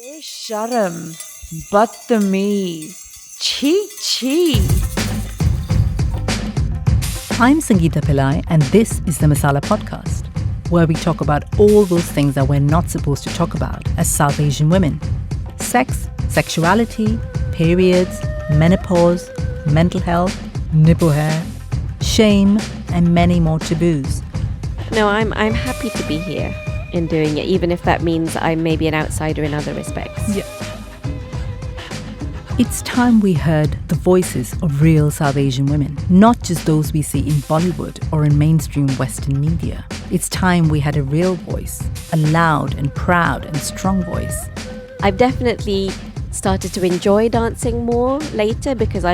Besharam, Badtameez, Chee Chee. I'm Sangeeta Pillai, and this is the Masala Podcast, where we talk about all those things that we're not supposed to talk about as South Asian women. Sex, sexuality, periods, menopause, mental health, nipple hair, shame, and many more taboos. No, I'm happy to be here in doing it, even if that means I'm maybe an outsider in other respects. Yeah. It's time we heard the voices of real South Asian women, not just those we see in Bollywood or in mainstream Western media. It's time we had a real voice, a loud and proud and strong voice. I've definitely started to enjoy dancing more later because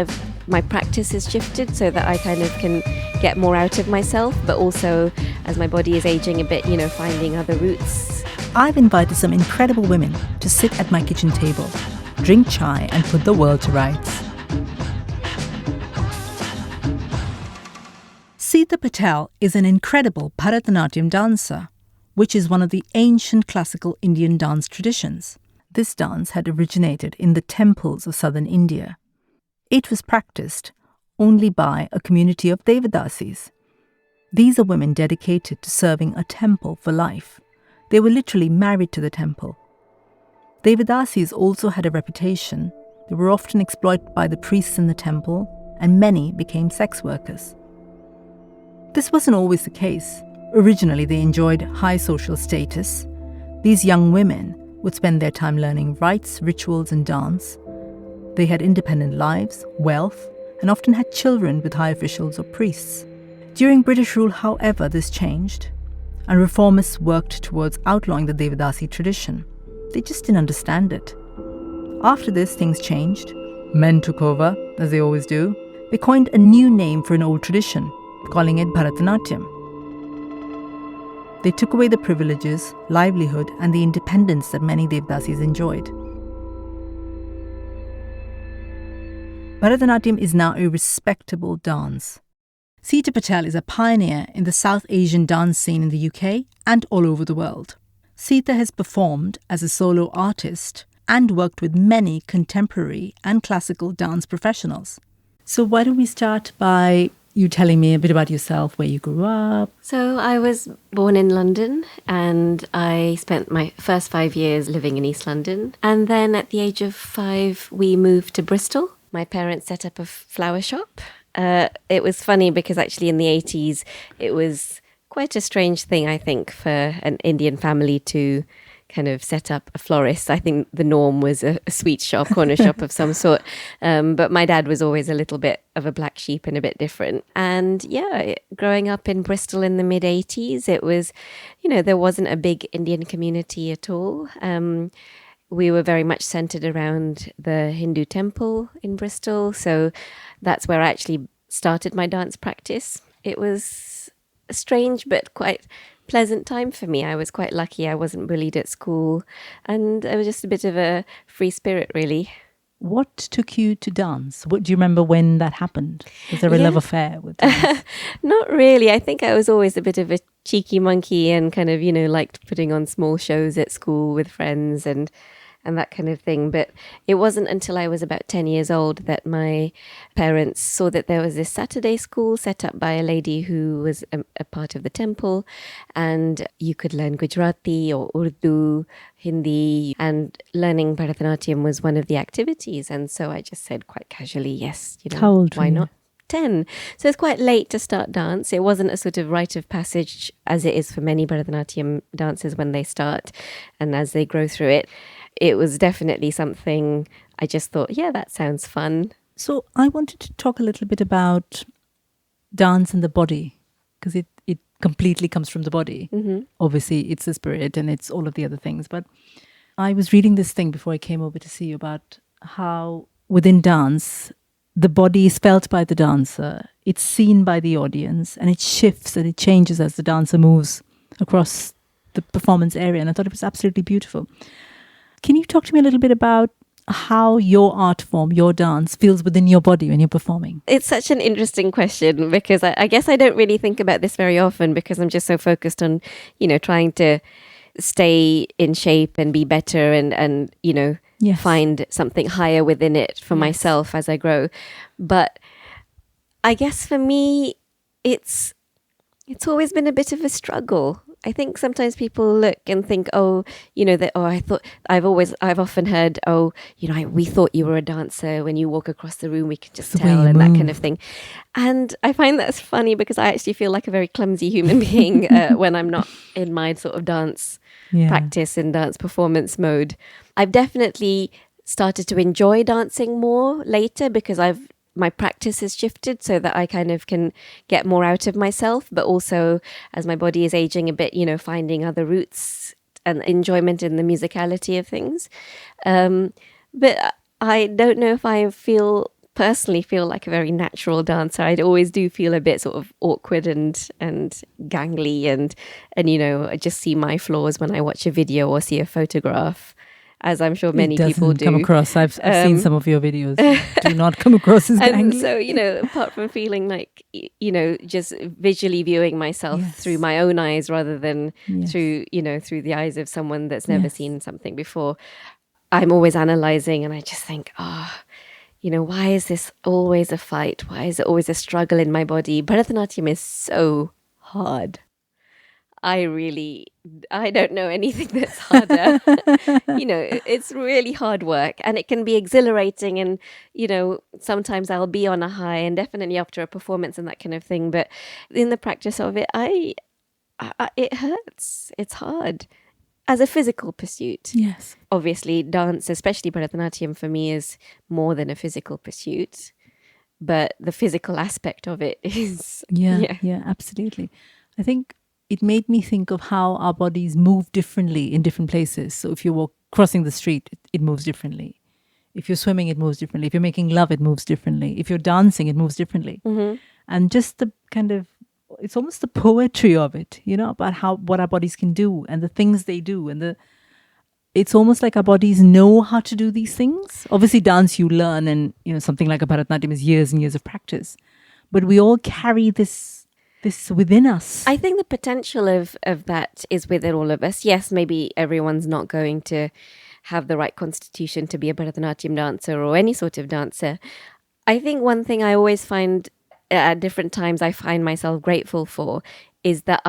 my practice has shifted so that I kind of can get more out of myself, but also as my body is aging a bit, finding other routes. I've invited some incredible women to sit at my kitchen table, drink chai and put the world to rights. Seeta Patel is an incredible Bharatanatyam dancer, which is one of the ancient classical Indian dance traditions. This dance had originated in the temples of southern India. It was practiced only by a community of Devadasis. These are women dedicated to serving a temple for life. They were literally married to the temple. Devadasis also had a reputation. They were often exploited by the priests in the temple, and many became sex workers. This wasn't always the case. Originally, they enjoyed high social status. These young women would spend their time learning rites, rituals, and dance. They had independent lives, wealth, and often had children with high officials or priests. During British rule, however, this changed, and reformists worked towards outlawing the Devadasi tradition. They just didn't understand it. After this, things changed. Men took over, as they always do. They coined a new name for an old tradition, calling it Bharatanatyam. They took away the privileges, livelihood, and the independence that many Devadasis enjoyed. Bharatanatyam is now a respectable dance. Seeta Patel is a pioneer in the South Asian dance scene in the UK and all over the world. Seeta has performed as a solo artist and worked with many contemporary and classical dance professionals. So why don't we start by you telling me a bit about yourself, where you grew up? So I was born in London and I spent my first 5 years living in East London. And then at the age of 5, we moved to Bristol. My parents set up a flower shop. It was funny because actually in the 80s, it was quite a strange thing, I think, for an Indian family to kind of set up a florist. I think the norm was a sweet shop, corner shop of some sort. But my dad was always a little bit of a black sheep and a bit different. And yeah, growing up in Bristol in the mid-80s, it was, there wasn't a big Indian community at all. We were very much centered around the Hindu temple in Bristol. So that's where I actually started my dance practice. It was a strange but quite pleasant time for me. I was quite lucky. I wasn't bullied at school. And I was just a bit of a free spirit, really. What took you to dance? What do you remember when that happened? Was there a love affair with dance? Not really. I think I was always a bit of a cheeky monkey and kind of, liked putting on small shows at school with friends and that kind of thing. But it wasn't until I was about 10 years old that my parents saw that there was this Saturday school set up by a lady who was a part of the temple, and you could learn Gujarati or Urdu, Hindi, and learning Bharatanatyam was one of the activities. And so I just said quite casually, yes, How old why were you? not? 10. So it's quite late to start dance. It wasn't a sort of rite of passage as it is for many Bharatanatyam dancers when they start and as they grow through it. It was definitely something I just thought, yeah, that sounds fun. So I wanted to talk a little bit about dance and the body, because it completely comes from the body. Mm-hmm. Obviously, it's the spirit and it's all of the other things. But I was reading this thing before I came over to see you about how within dance, the body is felt by the dancer, it's seen by the audience, and it shifts and it changes as the dancer moves across the performance area. And I thought it was absolutely beautiful. Can you talk to me a little bit about how your art form, your dance, feels within your body when you're performing? It's such an interesting question because I guess I don't really think about this very often because I'm just so focused on, trying to stay in shape and be better and Yes. find something higher within it for myself as I grow. But I guess for me, it's always been a bit of a struggle. I think sometimes people look and think, I've often heard, we thought you were a dancer. When you walk across the room, we can just tell, and that kind of thing. And I find that's funny because I actually feel like a very clumsy human being when I'm not in my sort of dance practice and dance performance mode. I've definitely started to enjoy dancing more later because my practice has shifted so that I kind of can get more out of myself, but also as my body is aging a bit, finding other routes and enjoyment in the musicality of things. But I don't know if I personally feel like a very natural dancer. I always do feel a bit sort of awkward and gangly and I just see my flaws when I watch a video or see a photograph, as I'm sure many people do. Come across. I've seen some of your videos. Do not come across as and gangly. So, apart from feeling like, just visually viewing myself through my own eyes rather than through the eyes of someone that's never seen something before, I'm always analyzing and I just think, why is this always a fight? Why is it always a struggle in my body? Bharatanatyam is so hard. I don't know anything that's harder. It's really hard work and it can be exhilarating and, sometimes I'll be on a high and definitely after a performance and that kind of thing. But in the practice of it, it hurts. It's hard as a physical pursuit. Yes. Obviously, dance, especially Bharatanatyam for me, is more than a physical pursuit. But the physical aspect of it is... Yeah, absolutely. I think it made me think of how our bodies move differently in different places. So if you're crossing the street, it moves differently. If you're swimming, it moves differently. If you're making love, it moves differently. If you're dancing, it moves differently. Mm-hmm. And just the kind of, it's almost the poetry of it, about what our bodies can do and the things they do. And it's almost like our bodies know how to do these things. Obviously, dance you learn and, something like a Bharatanatyam is years and years of practice. But we all carry this within us. I think the potential of that is within all of us. Yes, maybe everyone's not going to have the right constitution to be a Bharatanatyam dancer or any sort of dancer. I think one thing I always find at different times I find myself grateful for is that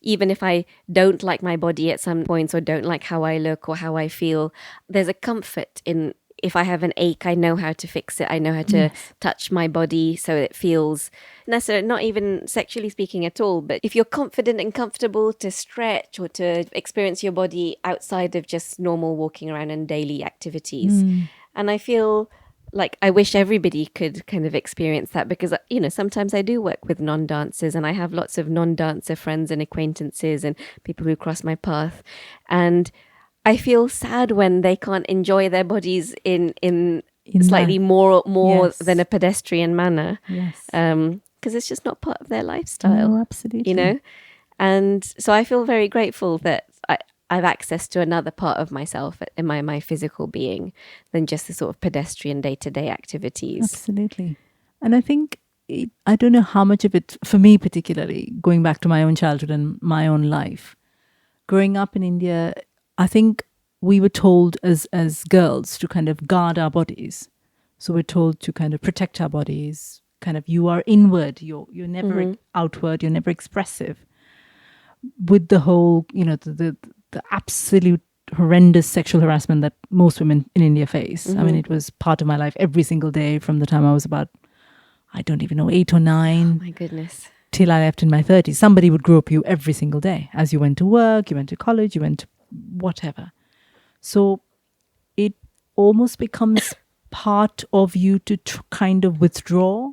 even if I don't like my body at some points or don't like how I look or how I feel, there's a comfort in if I have an ache, I know how to fix it. I know how to touch my body so it feels necessary, not even sexually speaking at all. But if you're confident and comfortable to stretch or to experience your body outside of just normal walking around and daily activities. And I feel like I wish everybody could kind of experience that because, sometimes I do work with non-dancers and I have lots of non-dancer friends and acquaintances and people who cross my path. And I feel sad when they can't enjoy their bodies in slightly more than a pedestrian manner. Yes. Because it's just not part of their lifestyle. Oh, absolutely. And so I feel very grateful that I've access to another part of myself in my physical being than just the sort of pedestrian day-to-day activities. Absolutely. And I think, I don't know how much of it, for me particularly, going back to my own childhood and my own life, growing up in India, I think we were told as girls to kind of guard our bodies. So we're told to kind of protect our bodies, kind of you are inward, you're never outward, you're never expressive. With the whole, the absolute horrendous sexual harassment that most women in India face. I mean, it was part of my life every single day from the time I was about, I don't even know, 8 or 9. Oh my goodness. Till I left in my 30s. Somebody would grope you every single day. As you went to work, you went to college, you went to whatever. So it almost becomes part of you to kind of withdraw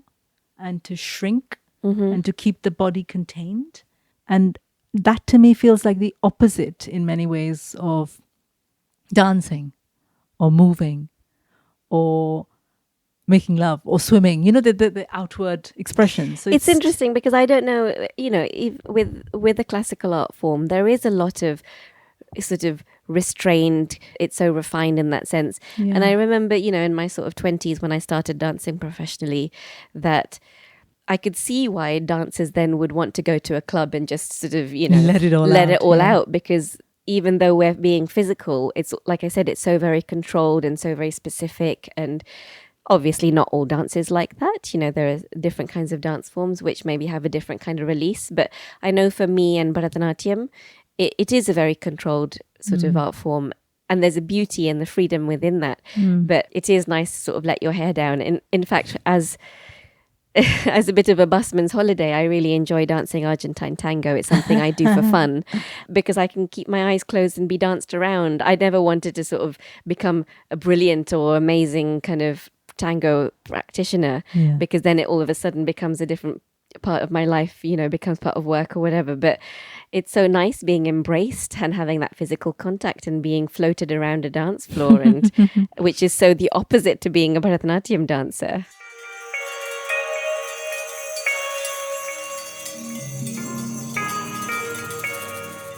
and to shrink and to keep the body contained. And that to me feels like the opposite in many ways of dancing or moving or making love or swimming, the outward expression. So it's interesting because I don't know, with the classical art form, there is a lot of sort of restrained, it's so refined in that sense. And I remember, in my sort of 20s when I started dancing professionally, that I could see why dancers then would want to go to a club and just sort of, let it all out because even though we're being physical, it's like I said, it's so very controlled and so very specific. And obviously not all dances like that. You know, there are different kinds of dance forms which maybe have a different kind of release. But I know for me and Bharatanatyam, it is a very controlled sort of art form. And there's a beauty and the freedom within that. But it is nice to sort of let your hair down. And in fact, as a bit of a busman's holiday, I really enjoy dancing Argentine tango. It's something I do for fun because I can keep my eyes closed and be danced around. I never wanted to sort of become a brilliant or amazing kind of tango practitioner because then it all of a sudden becomes a different part of my life, you know, becomes part of work or whatever. But it's so nice being embraced and having that physical contact and being floated around a dance floor, and which is so the opposite to being a Bharatanatyam dancer.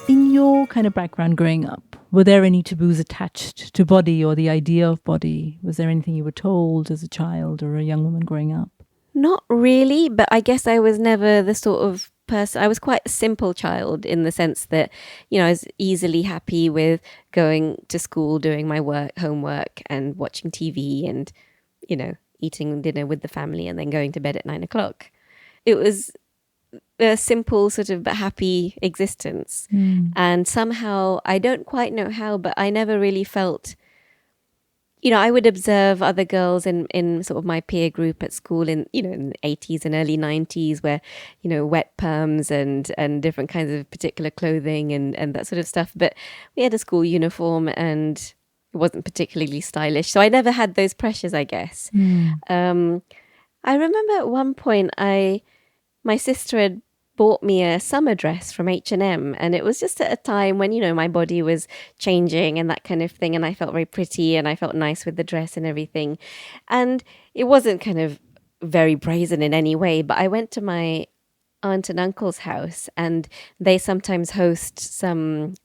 In your kind of background growing up, were there any taboos attached to body or the idea of body? Was there anything you were told as a child or a young woman growing up? Not really, but I guess I was never the sort of person. I was quite a simple child in the sense that, you know, I was easily happy with going to school, doing my homework and watching TV and, you know, eating dinner with the family and then going to bed at 9 o'clock. It was a simple sort of but happy existence. And somehow, I don't quite know how, but I never really felt, you know, I would observe other girls in sort of my peer group at school in, you know, in the 80s and early 90s where, you know, wet perms and different kinds of particular clothing and that sort of stuff. But we had a school uniform and it wasn't particularly stylish. So I never had those pressures, I guess. I remember at one point my sister had bought me a summer dress from H&M, and it was just at a time when, you know, my body was changing and that kind of thing, and I felt very pretty and I felt nice with the dress and everything. And it wasn't kind of very brazen in any way, but I went to my aunt and uncle's house, and they sometimes host some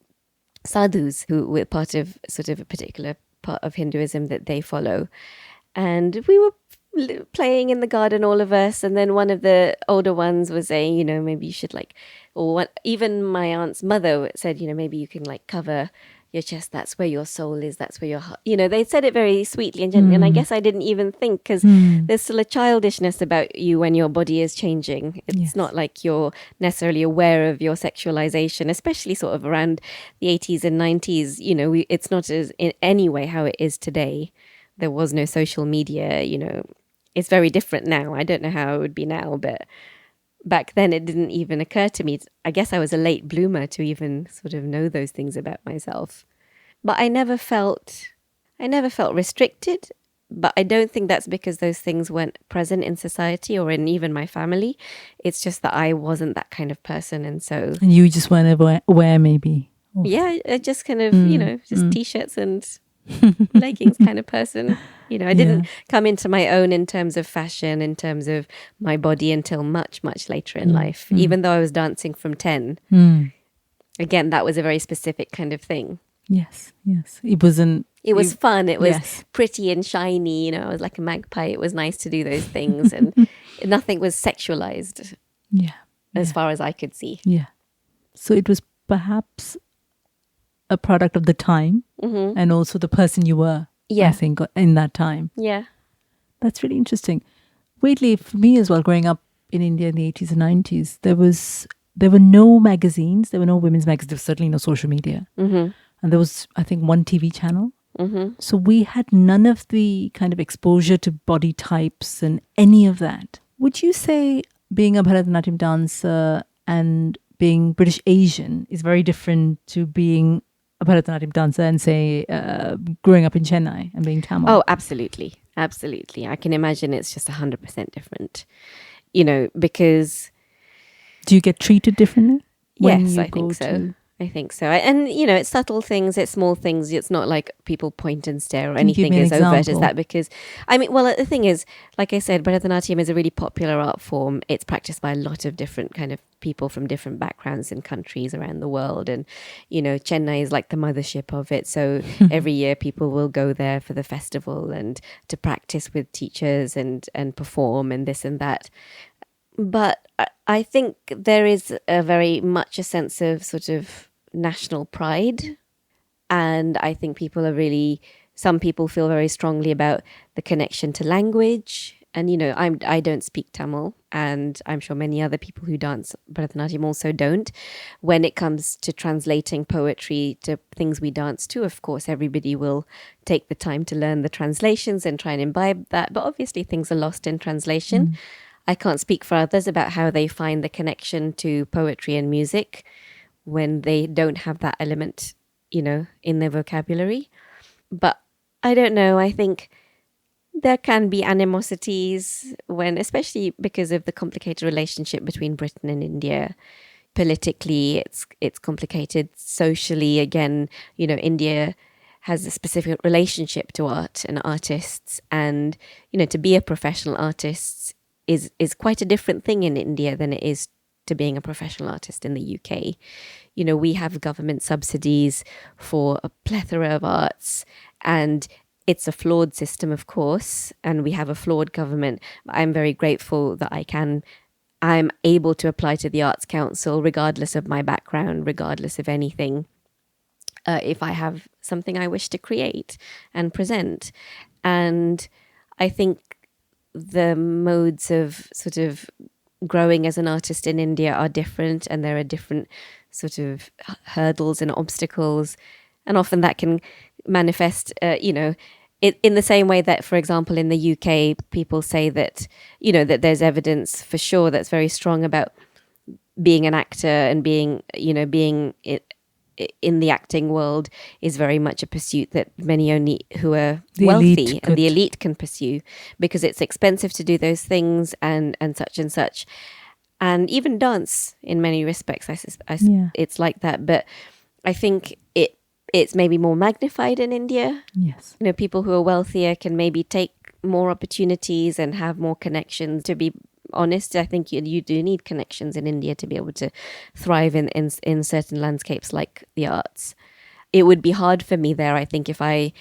sadhus who were part of sort of a particular part of Hinduism that they follow. And we were playing in the garden, all of us, and then one of the older ones was saying, you know, maybe you should even my aunt's mother said, you know, maybe you can like cover your chest, that's where your soul is, that's where your heart, you know, they said it very sweetly and gently. And I guess I didn't even think, because there's still a childishness about you when your body is changing. It's not like you're necessarily aware of your sexualization, especially sort of around the 80s and 90s. You know, it's not as in any way how it is today. There was no social media, you know. It's very different now. I don't know how it would be now, but back then it didn't even occur to me. I guess I was a late bloomer to even sort of know those things about myself. But I never felt restricted, but I don't think that's because those things weren't present in society or in even my family. It's just that I wasn't that kind of person, and so... And you just weren't aware maybe? Or... Yeah, I just kind of, you know, just T-shirts and leggings kind of person. You know, I didn't come into my own in terms of fashion, in terms of my body until much, much later in life. Even though I was dancing from 10. Again, that was a very specific kind of thing. Yes. It wasn't... It was fun. It was pretty and shiny. You know, I was like a magpie. It was nice to do those things. And nothing was sexualized. As far as I could see. Yeah. So it was perhaps a product of the time and also the person you were. I think, in that time. Yeah. That's really interesting. Weirdly, for me as well, growing up in India in the 80s and 90s, there were no magazines. There were no women's magazines. There was certainly no social media. And there was, I think, one TV channel. So we had none of the kind of exposure to body types and any of that. Would you say being a Bharatanatyam dancer and being British Asian is very different to being a Bharatanatyam dancer and say growing up in Chennai and being Tamil? Oh, absolutely. Absolutely. I can imagine it's just 100% different, you know, because... Do you get treated differently? Yes, I think so. I think so. And, you know, it's subtle things, it's small things. It's not like people point and stare or anything as overt as that, because, I mean, well, the thing is, like I said, Bharatanatyam is a really popular art form. It's practiced by a lot of different kind of people from different backgrounds and countries around the world. And, you know, Chennai is like the mothership of it. So every year people will go there for the festival and to practice with teachers and perform and this and that. But I think there is a very much a sense of sort of national pride. And I think some people feel very strongly about the connection to language. And, I don't speak Tamil, and I'm sure many other people who dance Bharatanatyam also don't. When it comes to translating poetry to things we dance to, of course, everybody will take the time to learn the translations and try and imbibe that. But obviously things are lost in translation. I can't speak for others about how they find the connection to poetry and music when they don't have that element, in their vocabulary. But I don't know. I think there can be animosities especially because of the complicated relationship between Britain and India. Politically, it's complicated. Socially, again, India has a specific relationship to art and artists, and to be a professional artist is quite a different thing in India than it is to being a professional artist in the UK. We have government subsidies for a plethora of arts, and it's a flawed system, of course, and we have a flawed government. I'm very grateful that I'm able to apply to the Arts Council regardless of my background, regardless of anything, if I have something I wish to create and present. And I think the modes of sort of growing as an artist in India are different, and there are different sort of hurdles and obstacles. And often that can manifest, in the same way that, for example, in the UK, people say that, that there's evidence for sure that's very strong about being an actor and being in the acting world is very much a pursuit that many only who are wealthy and the elite can pursue, because it's expensive to do those things and such and such. And even dance, in many respects, it's like that. But I think it's maybe more magnified in India. Yes. People who are wealthier can maybe take more opportunities and have more connections. To be honest, I think you do need connections in India to be able to thrive in certain landscapes like the arts. It would be hard for me there, I think, if I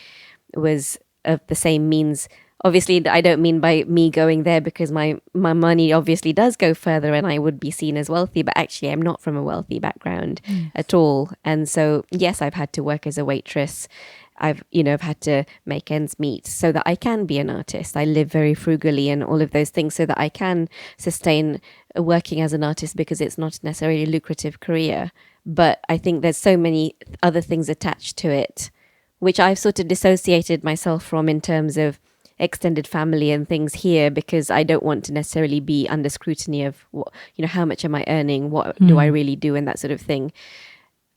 was of the same means. Obviously, I don't mean by me going there because my money obviously does go further and I would be seen as wealthy, but actually I'm not from a wealthy background at all. And so, yes, I've had to work as a waitress. I've had to make ends meet so that I can be an artist. I live very frugally and all of those things so that I can sustain working as an artist, because it's not necessarily a lucrative career. But I think there's so many other things attached to it, which I've sort of dissociated myself from in terms of extended family and things here, because I don't want to necessarily be under scrutiny of what, how much am I earning? What do I really do? And that sort of thing.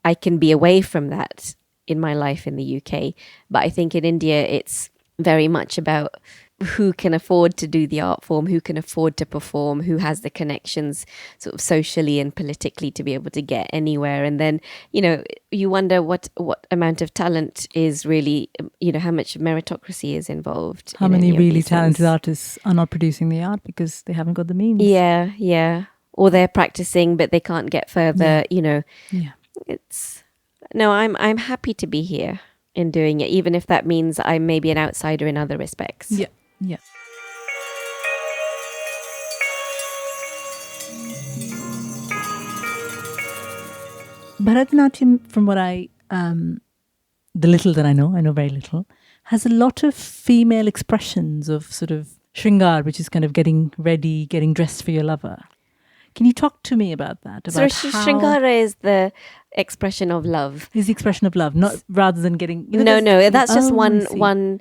I can be away from that in my life in the UK. But I think in India, it's very much about who can afford to do the art form, who can afford to perform, who has the connections sort of socially and politically to be able to get anywhere. And then, you wonder what amount of talent is really, how much meritocracy is involved. How many really talented artists are not producing the art because they haven't got the means? Yeah. Or they're practicing, but they can't get further, Yeah. No, I'm happy to be here in doing it, even if that means I'm maybe an outsider in other respects. Yeah. Bharatanatyam, from what the little that I know very little, has a lot of female expressions of sort of shringar, which is kind of getting ready, getting dressed for your lover. Can you talk to me about that? So shringara is the expression of love. Is the expression of love, not rather than getting... No, that's just one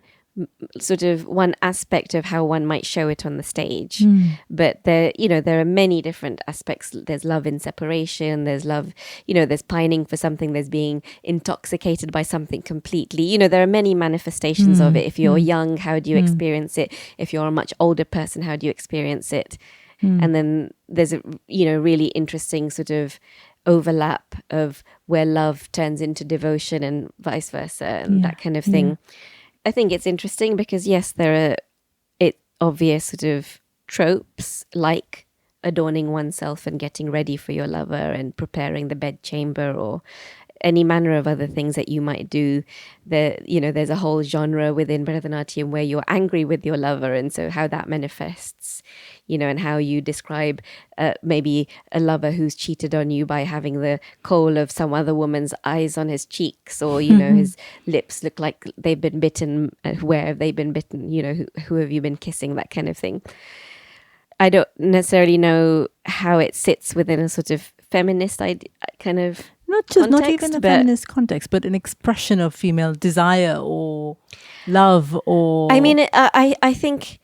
sort of one aspect of how one might show it on the stage. But there are many different aspects. There's love in separation. There's love, there's pining for something. There's being intoxicated by something completely. There are many manifestations of it. If you're young, how do you experience it? If you're a much older person, how do you experience it? And then there's a really interesting sort of overlap of where love turns into devotion and vice versa and that kind of thing. I think it's interesting because, yes, there are obvious sort of tropes like adorning oneself and getting ready for your lover and preparing the bedchamber or any manner of other things that you might do. There's a whole genre within Bharatanatyam where you're angry with your lover, and so how that manifests, and how you describe maybe a lover who's cheated on you by having the coal of some other woman's eyes on his cheeks, or his lips look like they've been bitten. Where have they been bitten? Who have you been kissing? That kind of thing. I don't necessarily know how it sits within a sort of feminist kind of not even a feminist context, but an expression of female desire or love, or I mean, I think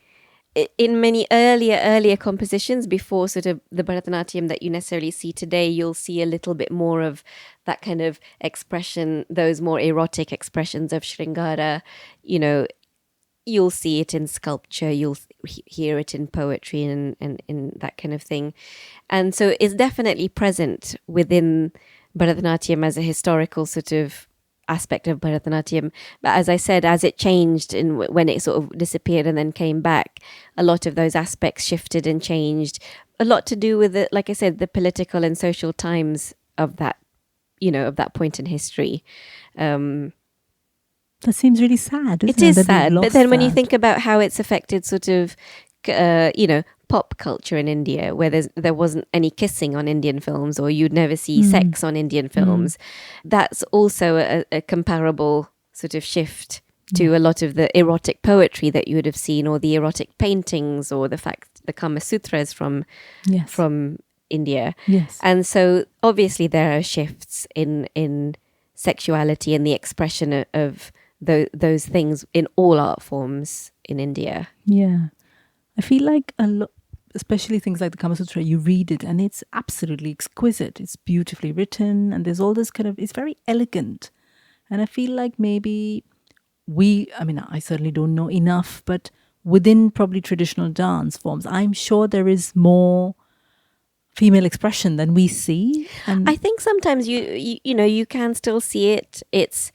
in many earlier compositions before sort of the Bharatanatyam that you necessarily see today, you'll see a little bit more of that kind of expression, those more erotic expressions of Shringara. You'll see it in sculpture, you'll hear it in poetry and in that kind of thing. And so it's definitely present within Bharatanatyam as a historical sort of aspect of Bharatanatyam. But as I said, as it changed and when it sort of disappeared and then came back, a lot of those aspects shifted and changed. A lot to do with, like I said, the political and social times of that, of that point in history. That seems really sad. It is sad. But then when you think about how it's affected sort of, pop culture in India, where there wasn't any kissing on Indian films, or you'd never see sex on Indian films, that's also a comparable sort of shift to a lot of the erotic poetry that you would have seen, or the erotic paintings, or the Kama Sutras from India. Yes. And so obviously there are shifts in sexuality and the expression of those things in all art forms in India. Yeah. I feel like especially things like the Kama Sutra, you read it and it's absolutely exquisite. It's beautifully written and there's all this it's very elegant. And I feel like maybe I certainly don't know enough, but within probably traditional dance forms, I'm sure there is more female expression than we see. And I think sometimes you can still see it. It's,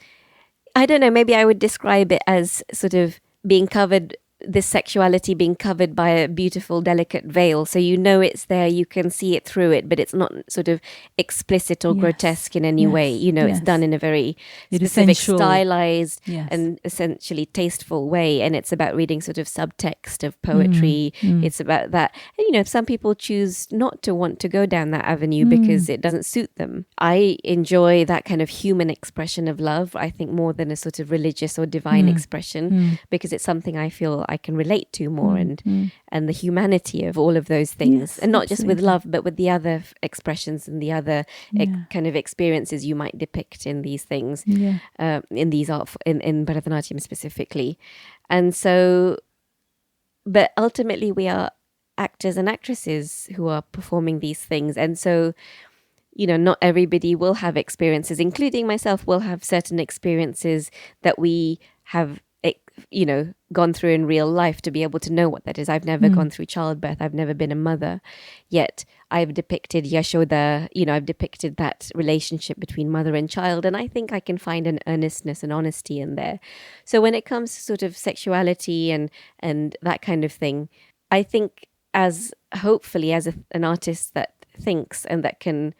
I don't know, maybe I would describe it as sort of being covered, this sexuality being covered by a beautiful, delicate veil. So it's there, you can see it through it, but it's not sort of explicit or grotesque in any way. It's done in a very specific, stylized and essentially tasteful way. And it's about reading sort of subtext of poetry. It's about that. And, some people choose not to want to go down that avenue because it doesn't suit them. I enjoy that kind of human expression of love, I think, more than a sort of religious or divine expression, because it's something I feel I can relate to more, and the humanity of all of those things, and not just with love, but with the other expressions and the other kind of experiences you might depict in these things, in these art, in Bharatanatyam specifically. And so, but ultimately we are actors and actresses who are performing these things, and so not everybody will have experiences, including myself, will have certain experiences that we have gone through in real life to be able to know what that is. I've never gone through childbirth. I've never been a mother, yet I've depicted Yashoda, I've depicted that relationship between mother and child, and I think I can find an earnestness and honesty in there. So when it comes to sort of sexuality and that kind of thing, I think hopefully as an artist that thinks and that can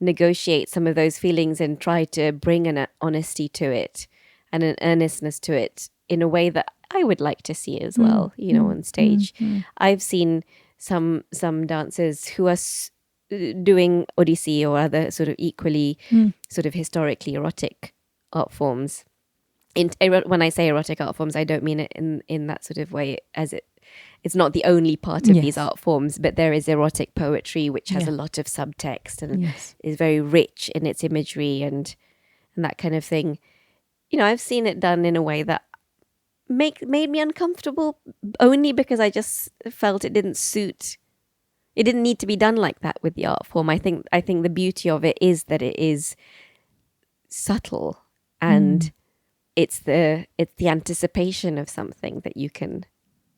negotiate some of those feelings and try to bring an honesty to it and an earnestness to it in a way that I would like to see as well, on stage. I've seen some dancers who are doing Odissi or other sort of equally sort of historically erotic art forms. When I say erotic art forms, I don't mean it in that sort of way as it's not the only part of these art forms, but there is erotic poetry which has a lot of subtext and is very rich in its imagery and that kind of thing. I've seen it done in a way that made me uncomfortable, only because I just felt it didn't need to be done like that with the art form. I think the beauty of it is that it is subtle and it's the anticipation of something that you can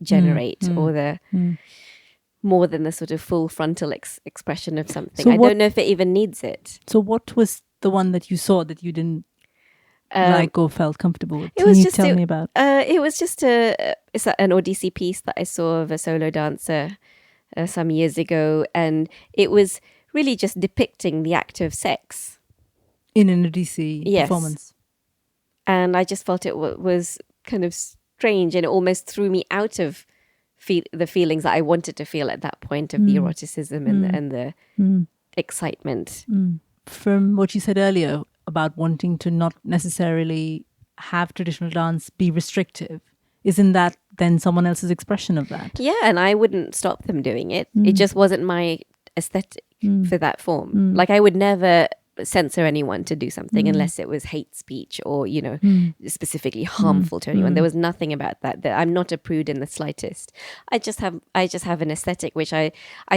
generate, or the more than the sort of full frontal expression of something. So I don't know if it even needs it. So what was the one that you saw that you didn't like or felt comfortable with? Can you tell me about? It was just an Odissi piece that I saw of a solo dancer some years ago, and it was really just depicting the act of sex. In an Odissi Yes. performance. And I just felt it was kind of strange, and it almost threw me out of the feelings that I wanted to feel at that point of the eroticism and the excitement. From what you said earlier about wanting to not necessarily have traditional dance be restrictive, isn't that then someone else's expression of that? Yeah, and I wouldn't stop them doing it. It just wasn't my aesthetic for that form. Like, I would never censor anyone to do something unless it was hate speech or, you know, specifically harmful to anyone. There was nothing about that. I'm not a prude in the slightest. I just have an aesthetic which I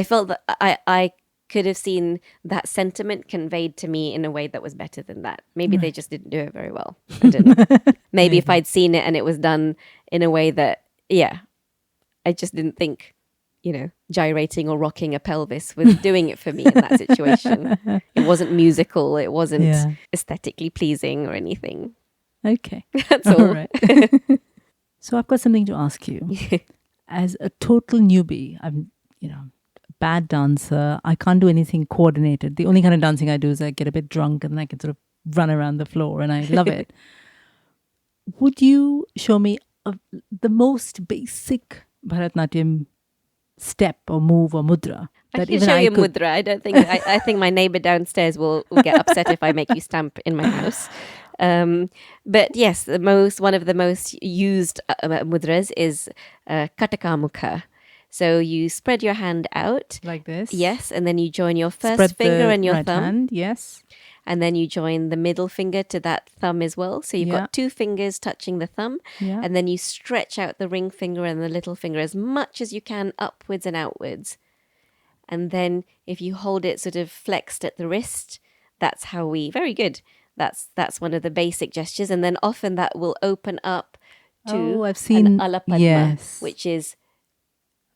felt that I could have seen that sentiment conveyed to me in a way that was better than that. Maybe they just didn't do it very well. I don't know. Maybe if I'd seen it and it was done in a way that, I just didn't think, you know, gyrating or rocking a pelvis was doing it for me in that situation. It wasn't musical. It wasn't aesthetically pleasing or anything. Okay. That's all. Right. So I've got something to ask you. As a total newbie, I'm, you know, a bad dancer. I can't do anything coordinated. The only kind of dancing I do is I get a bit drunk and I can sort of run around the floor and I love it. Would you show me the most basic Bharatanatyam step or move or mudra? I can show you mudra. I don't think. I think my neighbor downstairs will get upset if I make you stamp in my house. But yes, one of the most used mudras is Katakamukha. So you spread your hand out like this. Yes, and then you join your first Spread finger the and your right thumb. hand, yes. And then you join the middle finger to that thumb as well. So you've got two fingers touching the thumb. Yeah. And then you stretch out the ring finger and the little finger as much as you can upwards and outwards. And then if you hold it sort of flexed at the wrist, that's how very good. That's one of the basic gestures. And then often that will open up to I've seen, an Alapadma, yes. which is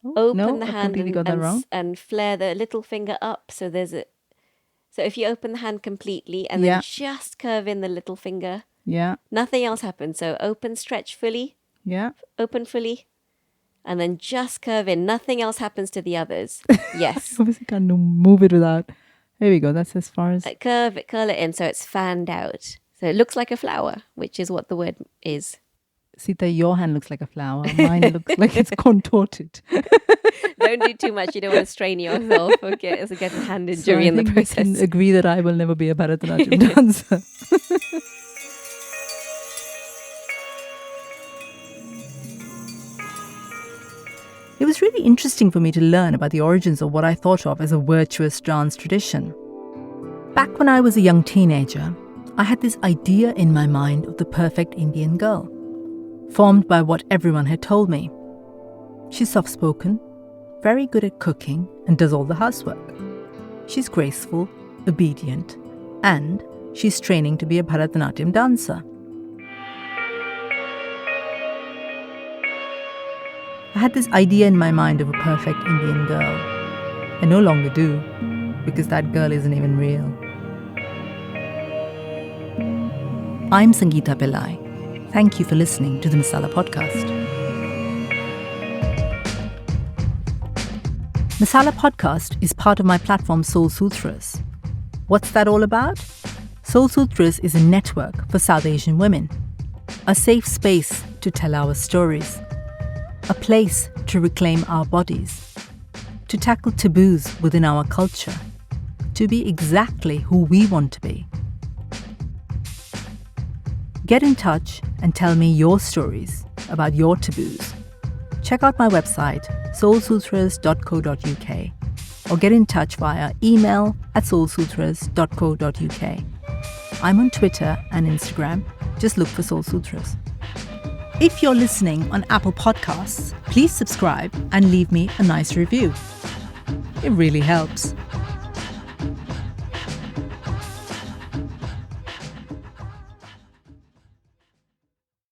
No, open the I hand completely got that wrong. and flare the little finger up. So so if you open the hand completely and then just curve in the little finger, nothing else happens. So open, stretch fully, open fully, and then just curve in. Nothing else happens to the others. Yes. Obviously can't move it without. There we go. That's as far as... Curl it in so it's fanned out. So it looks like a flower, which is what the word is. Seeta, your hand looks like a flower. Mine looks like it's contorted. Don't do too much. You don't want to strain yourself or get a hand injury in the process. I can agree that I will never be a Bharatanatyam dancer. It was really interesting for me to learn about the origins of what I thought of as a virtuous dance tradition. Back when I was a young teenager, I had this idea in my mind of the perfect Indian girl, formed by what everyone had told me. She's soft-spoken, very good at cooking, and does all the housework. She's graceful, obedient, and she's training to be a Bharatanatyam dancer. I had this idea in my mind of a perfect Indian girl. I no longer do, because that girl isn't even real. I'm Sangeeta Pillai. Thank you for listening to the Masala Podcast. Masala Podcast is part of my platform Soul Sutras. What's that all about? Soul Sutras is a network for South Asian women, a safe space to tell our stories, a place to reclaim our bodies, to tackle taboos within our culture, to be exactly who we want to be. Get in touch and tell me your stories about your taboos. Check out my website, soulsutras.co.uk, or get in touch via email at soulsutras.co.uk. I'm on Twitter and Instagram. Just look for Soul Sutras. If you're listening on Apple Podcasts, please subscribe and leave me a nice review. It really helps.